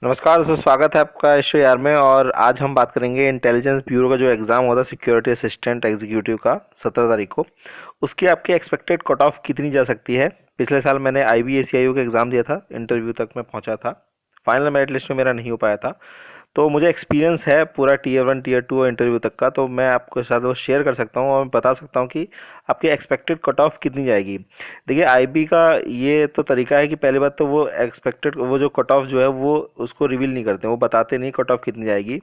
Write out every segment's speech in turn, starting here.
नमस्कार दोस्तों, स्वागत है आपका इस शो यार में। और आज हम बात करेंगे इंटेलिजेंस ब्यूरो का जो एग्ज़ाम हुआ था सिक्योरिटी असिस्टेंट एग्जीक्यूटिव का 17 तारीख को। उसकी आपकी एक्सपेक्टेड कट ऑफ कितनी जा सकती है। पिछले साल मैंने IBACIO का एग्ज़ाम दिया था, इंटरव्यू तक मैं पहुंचा था, फाइनल मेरिट लिस्ट में मेरा नहीं हो पाया था। तो मुझे एक्सपीरियंस है पूरा टीयर 1 टीयर 2 और इंटरव्यू तक का, तो मैं आपके साथ वो शेयर कर सकता हूँ और मैं बता सकता हूँ कि आपकी एक्सपेक्टेड कट ऑफ कितनी जाएगी। देखिए, IB का ये तो तरीका है कि पहली बात तो वो एक्सपेक्टेड वो जो कट ऑफ जो है वो उसको रिवील नहीं करते, वो बताते नहीं कट ऑफ कितनी जाएगी।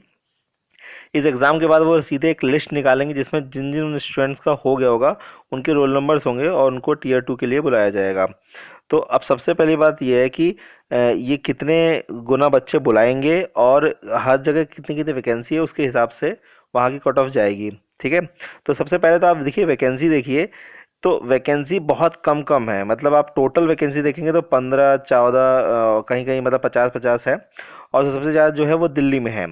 इस एग्ज़ाम के बाद वो सीधे एक लिस्ट निकालेंगे जिसमें जिन जिन स्टूडेंट्स का हो गया होगा उनके रोल नंबर्स होंगे और उनको टीयर 2 के लिए बुलाया जाएगा। तो अब सबसे पहली बात ये है कि ये कितने गुना बच्चे बुलाएंगे और हर जगह कितनी कितनी वैकेंसी है, उसके हिसाब से वहाँ की कट ऑफ जाएगी। ठीक है। तो सबसे पहले तो आप देखिए वैकेंसी देखिए, तो वैकेंसी बहुत कम कम है। मतलब आप टोटल वैकेंसी देखेंगे तो 15 14 कहीं कहीं मतलब 50 50 है। और सबसे ज़्यादा जो है वो दिल्ली में है।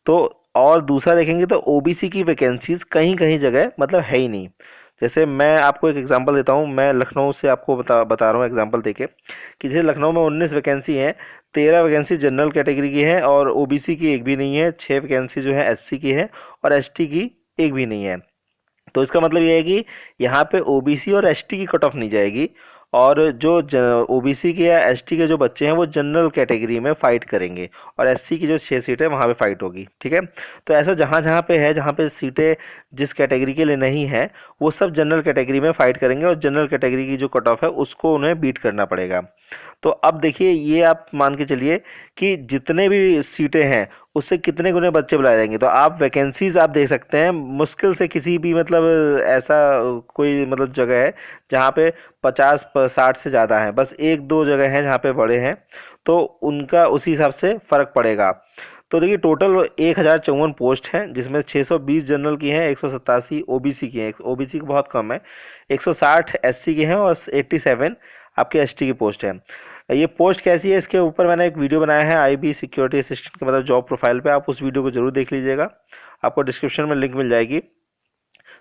तो और दूसरा देखेंगे तो OBC की वैकेंसीज कहीं कहीं जगह मतलब है ही नहीं। जैसे मैं आपको एक एग्जांपल देता हूँ, मैं लखनऊ से आपको बता रहा हूँ एग्जांपल देके कि जैसे लखनऊ में 19 वैकेंसी हैं, 13 वैकेंसी जनरल कैटेगरी की है और OBC की एक भी नहीं है, 6 वैकेंसी जो है SC की है और ST की एक भी नहीं है। तो इसका मतलब ये है कि यहाँ पे OBC और ST की कट ऑफ नहीं जाएगी और जो OBC के या ST के जो बच्चे हैं वो जनरल कैटेगरी में फाइट करेंगे और SC की जो 6 सीटें वहाँ पे फाइट होगी। ठीक है। तो ऐसा जहाँ जहाँ पे है, जहाँ पे सीटें जिस कैटेगरी के लिए नहीं है वो सब जनरल कैटेगरी में फाइट करेंगे और जनरल कैटेगरी की जो कट ऑफ है उसको उन्हें बीट करना पड़ेगा। तो अब देखिए, ये आप मान के चलिए कि जितने भी सीटें हैं उससे कितने गुने बच्चे बुलाए जाएंगे। तो आप वैकेंसीज आप देख सकते हैं, मुश्किल से किसी भी मतलब ऐसा कोई मतलब जगह है जहाँ पे 50 60 से ज़्यादा है, बस एक दो जगह हैं जहाँ पे बड़े हैं, तो उनका उसी हिसाब से फ़र्क पड़ेगा। तो देखिए, टोटल 1054 पोस्ट हैं जिसमें 620 जनरल की हैं, 187 OBC की हैं। OBC की बहुत कम है, 160 SC की हैं और 87 आपके ST की पोस्ट है। ये पोस्ट कैसी है, इसके ऊपर मैंने एक वीडियो बनाया है IB सिक्योरिटी असिस्टेंट के मतलब जॉब प्रोफाइल पे, आप उस वीडियो को जरूर देख लीजिएगा, आपको डिस्क्रिप्शन में लिंक मिल जाएगी।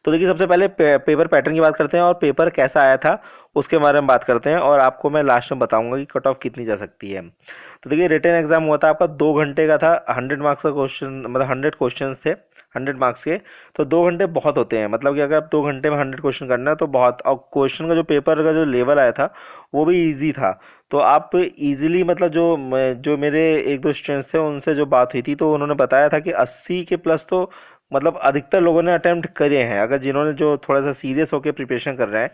तो देखिए, सबसे पहले पेपर पैटर्न की बात करते हैं और पेपर कैसा आया था उसके बारे में बात करते हैं और आपको मैं लास्ट में बताऊंगा कि कट ऑफ कितनी जा सकती है। तो देखिए, रिटन एग्जाम हुआ था आपका 2 घंटे का था, 100 मार्क्स का क्वेश्चन, मतलब 100 क्वेश्चन थे 100 मार्क्स के। तो 2 घंटे बहुत होते हैं, मतलब कि अगर आप 2 घंटे में 100 क्वेश्चन करना है तो बहुत। और क्वेश्चन का जो पेपर का जो लेवल आया था वो भी ईजी था। तो आप इजीली मतलब जो मेरे एक दो स्टूडेंट्स थे उनसे जो बात हुई थी तो उन्होंने बताया था कि 80 के प्लस तो मतलब अधिकतर लोगों ने अटेम्प्ट करे हैं, अगर जिन्होंने जो थोड़ा सा सीरियस होकर प्रिपरेशन कर रहे हैं।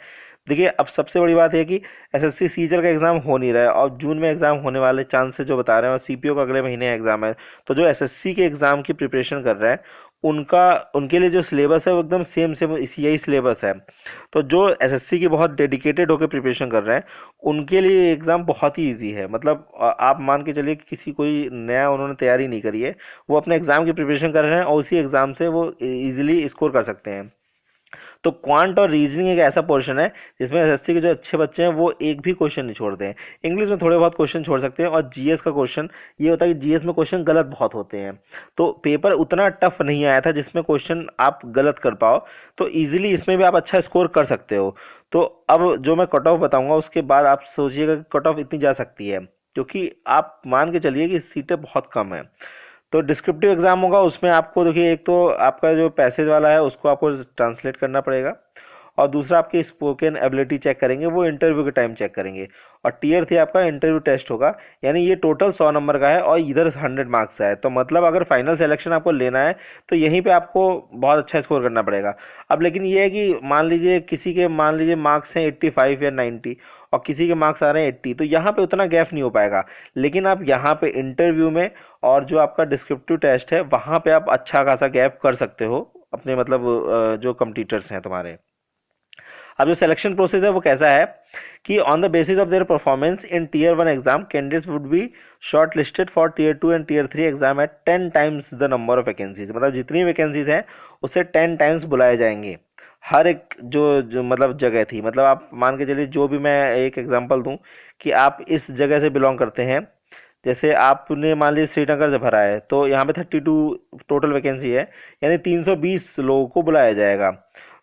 देखिए, अब सबसे बड़ी बात है कि SSC सीजल का एग्ज़ाम हो नहीं रहा है और जून में एग्ज़ाम होने वाले चांसेस जो बता रहे हैं, और CPO का अगले महीने एग्ज़ाम है। तो जो SSC के एग्ज़ाम की प्रिपरेशन कर रहे हैं उनका उनके लिए जो सिलेबस है वो एकदम सेम सेम इसी यही सिलेबस है। तो जो SSC की बहुत डेडिकेटेड होकर प्रिपरेशन कर रहे हैं उनके लिए एग्ज़ाम बहुत ही ईजी है। मतलब आप मान के चलिए कि किसी कोई नया उन्होंने तैयारी नहीं करी है, वो अपने एग्ज़ाम की प्रिपरेशन कर रहे हैं और उसी एग्ज़ाम से वो इजीली स्कोर कर सकते हैं। तो क्वांट और रीजनिंग एक ऐसा पोर्शन है जिसमें SSC के जो अच्छे बच्चे हैं वो एक भी क्वेश्चन नहीं छोड़ते हैं। इंग्लिश में थोड़े बहुत क्वेश्चन छोड़ सकते हैं और GS का क्वेश्चन ये होता है कि GS में क्वेश्चन गलत बहुत होते हैं। तो पेपर उतना टफ नहीं आया था जिसमें क्वेश्चन आप गलत कर पाओ। तो इजीली इसमें भी आप अच्छा स्कोर कर सकते हो। तो अब जो मैं कट ऑफ बताऊंगा उसके बाद आप सोचिएगा कि कट ऑफ इतनी जा सकती है, क्योंकि आप मान के चलिए कि सीटें बहुत कम है। तो डिस्क्रिप्टिव एग्जाम होगा, उसमें आपको देखिए, एक तो आपका जो पैसेज वाला है उसको आपको ट्रांसलेट करना पड़ेगा और दूसरा आपकी स्पोकन एबिलिटी चेक करेंगे, वो इंटरव्यू के टाइम चेक करेंगे। और टीयर 3 आपका इंटरव्यू टेस्ट होगा, यानी ये टोटल 100 नंबर का है और इधर 100 मार्क्स का है। तो मतलब अगर फाइनल सिलेक्शन आपको लेना है तो यहीं पे आपको बहुत अच्छा स्कोर करना पड़ेगा। अब लेकिन ये है कि मान लीजिए किसी के मान लीजिए मार्क्स हैं 85 या 90 और किसी के मार्क्स आ रहे हैं 80, तो यहाँ पे उतना गैप नहीं हो पाएगा। लेकिन आप यहाँ पे इंटरव्यू में और जो आपका डिस्क्रिप्टिव टेस्ट है वहाँ पे आप अच्छा खासा गैप कर सकते हो अपने मतलब जो कंपटीटर्स हैं तुम्हारे। अब जो सिलेक्शन प्रोसेस है वो कैसा है कि on the basis of their performance in tier 1 exam candidates would be shortlisted for tier 2 and tier 3 exam at 10 times the number of vacancies. मतलब जितनी वैकेंसीज हैं उससे 10 टाइम्स बुलाए जाएंगे हर एक जो मतलब जगह थी। मतलब आप मान के चलिए, जो भी मैं एक एग्जांपल दूं कि आप इस जगह से बिलोंग करते हैं, जैसे आपने मान लीजिए श्रीनगर से भरा है तो यहाँ पे 32 टोटल वैकेंसी है, यानी 320 लोगों को बुलाया जाएगा।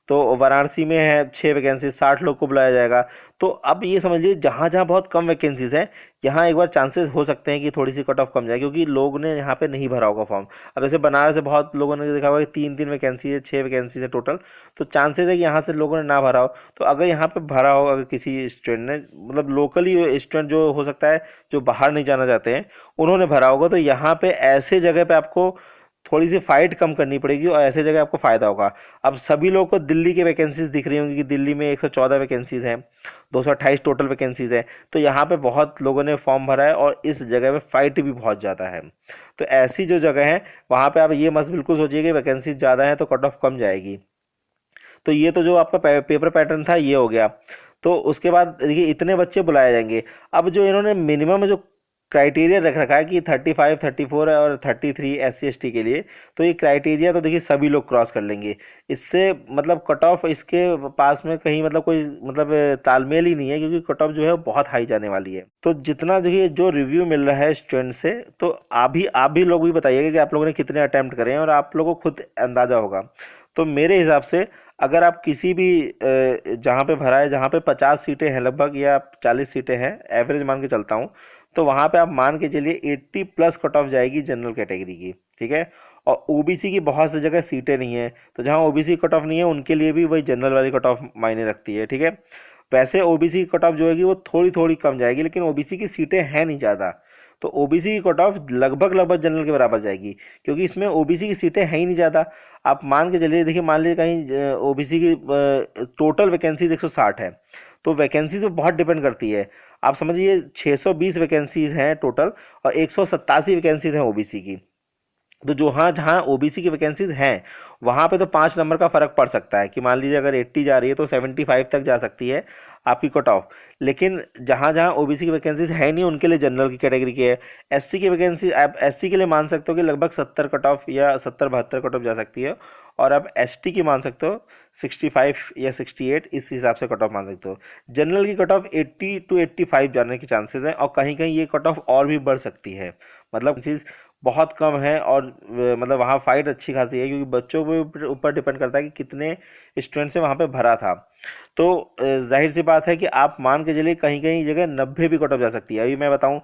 तो वाराणसी में है 6 वैकेंसी, 60 लोग को बुलाया जाएगा। तो अब ये समझ लीजिए जहाँ जहाँ बहुत कम वैकेंसीज हैं, यहाँ एक बार चांसेस हो सकते हैं कि थोड़ी सी कट ऑफ कम जाए, क्योंकि लोग ने यहाँ पे नहीं भरा होगा फॉर्म। अब जैसे बनारस से बहुत लोगों ने देखा होगा कि 3 3 वैकेंसी है, 6 वैकेंसी है टोटल, तो चांसेस है कि यहाँ से लोगों ने ना भरा हो। तो अगर यहाँ पे भरा हो, अगर किसी स्टूडेंट ने, मतलब लोकली स्टूडेंट जो हो सकता है जो बाहर नहीं जाना चाहते हैं, उन्होंने भरा होगा, तो यहाँ पे ऐसे जगह पे आपको थोड़ी सी फाइट कम करनी पड़ेगी और ऐसे जगह आपको फ़ायदा होगा। अब सभी लोगों को दिल्ली की वैकेंसीज दिख रही होंगी कि दिल्ली में 114 वैकेंसीज हैं, 228 टोटल वैकेंसीज हैं। तो यहाँ पे बहुत लोगों ने फॉर्म भरा है और इस जगह पे फाइट भी बहुत ज़्यादा है। तो ऐसी जो जगह है वहाँ पे आप ये मत बिल्कुल सोचिए कि वैकेंसीज ज़्यादा है तो कट ऑफ कम जाएगी। तो ये तो जो आपका पेपर पैटर्न था ये हो गया। तो उसके बाद देखिए इतने बच्चे बुलाए जाएंगे। अब जो इन्होंने मिनिमम जो क्राइटेरिया रख रखा है कि 35 34 है और 33 SC ST के लिए, तो ये क्राइटेरिया तो देखिए सभी लोग क्रॉस कर लेंगे। इससे मतलब कट ऑफ इसके पास में कहीं मतलब कोई मतलब तालमेल ही नहीं है, क्योंकि कट ऑफ जो है वो बहुत हाई जाने वाली है। तो जितना देखिए जो रिव्यू मिल रहा है स्टूडेंट से, तो आप भी लोग भी बताइएगा कि आप लोगों ने कितने अटैम्प्ट करे हैं और आप लोगों को खुद अंदाज़ा होगा। तो मेरे हिसाब से अगर आप किसी भी जहाँ पे भरा है, जहाँ पे 50 सीटें हैं लगभग या 40 सीटें हैं, एवरेज मान के चलता हूँ, तो वहाँ पे आप मान के चलिए 80+ कट ऑफ जाएगी जनरल कैटेगरी की। ठीक है। और ओबीसी की बहुत सी जगह सीटें नहीं है, तो जहाँ ओबीसी कट ऑफ नहीं है उनके लिए भी वही जनरल वाली कट ऑफ मायने रखती है। ठीक है। वैसे ओबीसी की कट ऑफ जो होगी वो थोड़ी थोड़ी कम जाएगी, लेकिन ओबीसी की सीटें हैं नहीं ज़्यादा, तो ओबीसी की कट ऑफ लगभग लगभग जनरल के बराबर जाएगी, क्योंकि इसमें ओबीसी की सीटें हैं ही नहीं ज़्यादा। आप मान के चलिए, देखिए मान लीजिए कहीं ओबीसी की टोटल वैकेंसीज 160 है, तो वैकेंसीज पे बहुत डिपेंड करती है। आप समझिए 620 वैकेंसीज हैं टोटल और 187 वैकेंसीज हैं ओबीसी की। तो जो हाँ जहाँ ओबीसी की वैकेंसीज हैं वहाँ पे तो 5 नंबर का फ़र्क पड़ सकता है, कि मान लीजिए अगर 80 जा रही है तो 75 तक जा सकती है आपकी कट ऑफ। लेकिन जहाँ जहाँ ओबीसी की वैकेंसीज है नहीं उनके लिए जनरल की कैटेगरी की है। एससी की वैकेंसी आप एससी के लिए मान सकते हो कि लगभग 70 कट ऑफ या 70 72 कट ऑफ जा सकती है, और आप एसटी की मान सकते हो 65 या 68, इस हिसाब से कट ऑफ मान सकते हो। जनरल की कट ऑफ 80 to 85 जाने के चांसेस हैं, और कहीं कहीं ये कट ऑफ और भी बढ़ सकती है। मतलब चीज़ बहुत कम है, और मतलब वहाँ फाइट अच्छी खासी है, क्योंकि बच्चों के ऊपर डिपेंड करता है कि कितने स्टूडेंट्स ने वहाँ पे भरा था। तो जाहिर सी बात है कि आप मान के चलिए कहीं कहीं जगह 90 भी कट ऑफ जा सकती है। अभी मैं बताऊँ,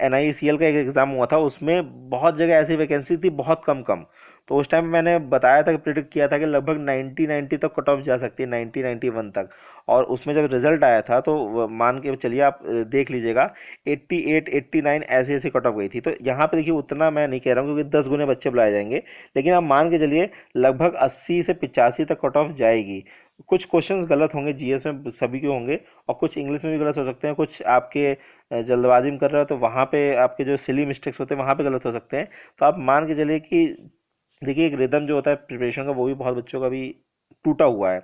NICL का एक एग्ज़ाम हुआ था, उसमें बहुत जगह ऐसी वैकेंसी थी बहुत कम कम, तो उस टाइम मैंने बताया था कि प्रिडिक्ट किया था कि लगभग 90 तक कट ऑफ जा सकती है, 90 91 तक। और उसमें जब रिजल्ट आया था तो मान के चलिए आप देख लीजिएगा 88 89 ऐसे ऐसे कट ऑफ गई थी। तो यहाँ पे देखिए उतना मैं नहीं कह रहा हूँ, क्योंकि 10 गुने बच्चे बुलाए जाएंगे, लेकिन आप मान के चलिए लगभग 80 से 85 तक कट ऑफ जाएगी। कुछ क्वेश्चंस गलत होंगे जीएस में, सभी के होंगे, और कुछ इंग्लिश में भी गलत हो सकते हैं, कुछ आपके जल्दबाजी में कर रहे हो तो वहाँ पे आपके जो सिली मिस्टेक्स होते हैं वहाँ पे गलत हो सकते हैं। तो आप मान के चलिए कि देखिए एक रिदम जो होता है प्रिपरेशन का वो भी बहुत बच्चों का भी टूटा हुआ है।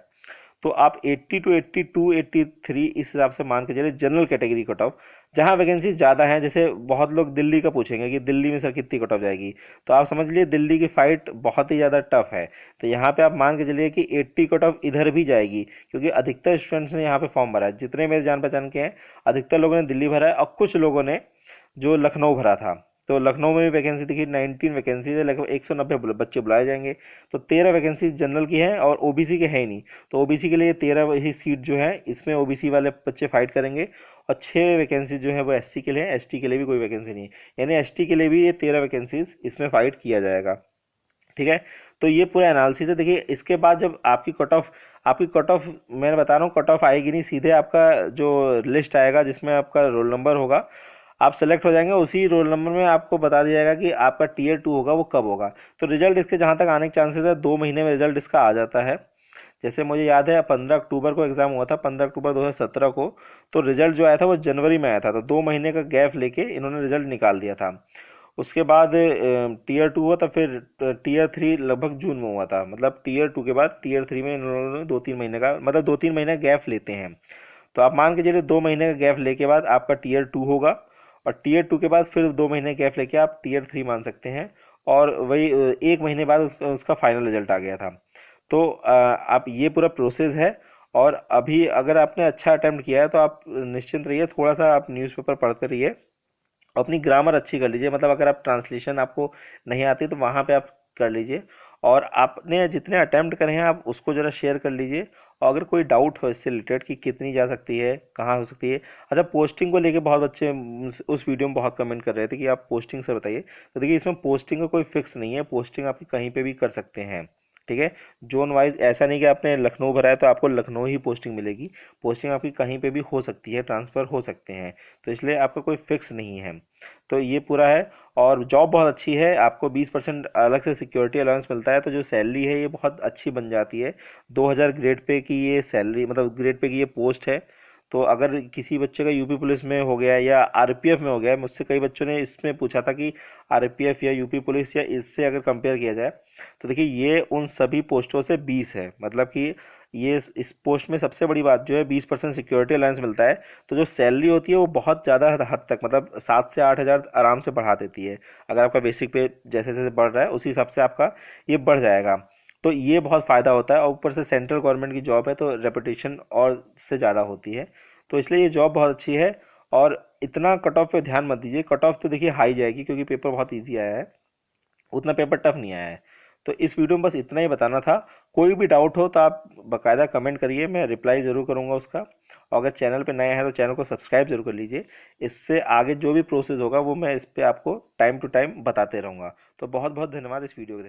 तो आप 80 to 82 83 इस हिसाब से मान के चलिए जनरल कैटेगरी कट ऑफ। जहाँ वैकेंसी ज़्यादा हैं, जैसे बहुत लोग दिल्ली का पूछेंगे कि दिल्ली में सर कितनी कट ऑफ जाएगी, तो आप समझ लीजिए दिल्ली की फ़ाइट बहुत ही ज़्यादा टफ है। तो यहाँ पे आप मान के चलिए कि 80 कट ऑफ इधर भी जाएगी, क्योंकि अधिकतर स्टूडेंट्स ने यहाँ पे फॉर्म भरा है। जितने मेरे जान पहचान के हैं अधिकतर लोगों ने दिल्ली भरा है, और कुछ लोगों ने जो लखनऊ भरा था। तो लखनऊ में भी वैकेंसी देखिए 19 वैकेंसी है, लगभग 190 बच्चे बुलाए जाएंगे। तो 13 वैकेंसी जनरल की है और ओबीसी के है ही नहीं, तो ओबीसी के लिए 13 ही सीट जो है इसमें ओबीसी वाले बच्चे फाइट करेंगे। और 6 वैकेंसी जो है वो एससी के लिए है, एसटी के लिए भी कोई वैकेंसी नहीं है, यानी एसटी के लिए भी ये 13 वैकेंसीज इसमें फाइट किया जाएगा। ठीक है। तो ये पूरा एनालिसिस है। देखिए इसके बाद जब आपकी कट ऑफ मैं बता रहा हूँ, कट ऑफ आएगी नहीं, सीधे आपका जो लिस्ट आएगा जिसमें आपका रोल नंबर होगा, आप सेलेक्ट हो जाएंगे, उसी रोल नंबर में आपको बता दिया जाएगा कि आपका टीयर 2 होगा वो कब होगा। तो रिजल्ट इसके जहाँ तक आने के चांसेस है, 2 महीने में रिजल्ट इसका आ जाता है। जैसे मुझे याद है 15 अक्टूबर को एग्ज़ाम हुआ था, 15 अक्टूबर 2017 को, तो रिजल्ट जो आया था वो जनवरी में आया था, तो 2 महीने का गैप लेके इन्होंने रिजल्ट निकाल दिया था। उसके बाद टीयर 2 हुआ था, फिर टीयर 3 लगभग जून में हुआ था। मतलब टीयर 2 के बाद टीयर 3 में इन्होंने 2 3 महीने का, मतलब 2 3 महीने गैप लेते हैं। तो आप मान के चलिए 2 महीने का गैप लेके बाद आपका टीयर 2 होगा, और टीयर 2 के बाद फिर 2 महीने गैप लेके आप टीयर 3 मान सकते हैं। और वही 1 महीने बाद उसका फाइनल रिजल्ट आ गया था। तो आप ये पूरा प्रोसेस है। और अभी अगर आपने अच्छा अटेम्प्ट किया है तो आप निश्चिंत रहिए, थोड़ा सा आप न्यूज़पेपर पढ़ते रहिए, अपनी ग्रामर अच्छी कर लीजिए। मतलब अगर आप ट्रांसलेशन आपको नहीं आती तो वहाँ पे आप कर लीजिए। और आपने जितने अटैम्प्ट करे हैं आप उसको ज़रा शेयर कर लीजिए। और अगर कोई डाउट हो इससे रिलेटेड कि कितनी जा सकती है, कहाँ हो सकती है। अच्छा, पोस्टिंग को लेके बहुत बच्चे उस वीडियो में बहुत कमेंट कर रहे थे कि आप पोस्टिंग से बताइए। तो देखिए, इसमें पोस्टिंग का कोई फिक्स नहीं है, पोस्टिंग आपकी कहीं पे भी कर सकते हैं, ठीक है। जोन वाइज ऐसा नहीं कि आपने लखनऊ भरा है तो आपको लखनऊ ही पोस्टिंग मिलेगी, पोस्टिंग आपकी कहीं पे भी हो सकती है, ट्रांसफ़र हो सकते हैं। तो इसलिए आपका कोई फिक्स नहीं है। तो ये पूरा है। और जॉब बहुत अच्छी है, आपको 20% अलग से सिक्योरिटी अलाउंस मिलता है, तो जो सैलरी है ये बहुत अच्छी बन जाती है। 2000 ग्रेड पे की ये सैलरी, मतलब ग्रेड पे की ये पोस्ट है। तो अगर किसी बच्चे का यूपी पुलिस में हो गया या आरपीएफ में हो गया, मुझसे कई बच्चों ने इसमें पूछा था कि आरपीएफ या यूपी पुलिस या इससे अगर कंपेयर किया जाए, तो देखिए ये उन सभी पोस्टों से 20 है। मतलब कि ये इस पोस्ट में सबसे बड़ी बात जो है 20% सिक्योरिटी अलाउंस मिलता है। तो जो सैलरी होती है वो बहुत ज़्यादा हद तक, मतलब 7 से 8 हज़ार आराम से बढ़ा देती है। अगर आपका बेसिक पे जैसे जैसे बढ़ रहा है उसी हिसाब से आपका ये बढ़ जाएगा। तो ये बहुत फ़ायदा होता है, और ऊपर से सेंट्रल गवर्नमेंट की जॉब है तो रेपुटेशन और से ज़्यादा होती है। तो इसलिए ये जॉब बहुत अच्छी है। और इतना कट ऑफ पे ध्यान मत दीजिए, कट ऑफ तो देखिए हाई जाएगी क्योंकि पेपर बहुत ईजी आया है, उतना पेपर टफ नहीं आया है। तो इस वीडियो में बस इतना ही बताना था। कोई भी डाउट हो तो आप बकायदा कमेंट करिए, मैं रिप्लाई ज़रूर करूँगा उसका। और अगर चैनल पे नए हैं तो चैनल को सब्सक्राइब जरूर कर लीजिए। इससे आगे जो भी प्रोसेस होगा वो मैं इस पे आपको टाइम टू टाइम बताते रहूँगा। तो बहुत बहुत धन्यवाद इस वीडियो को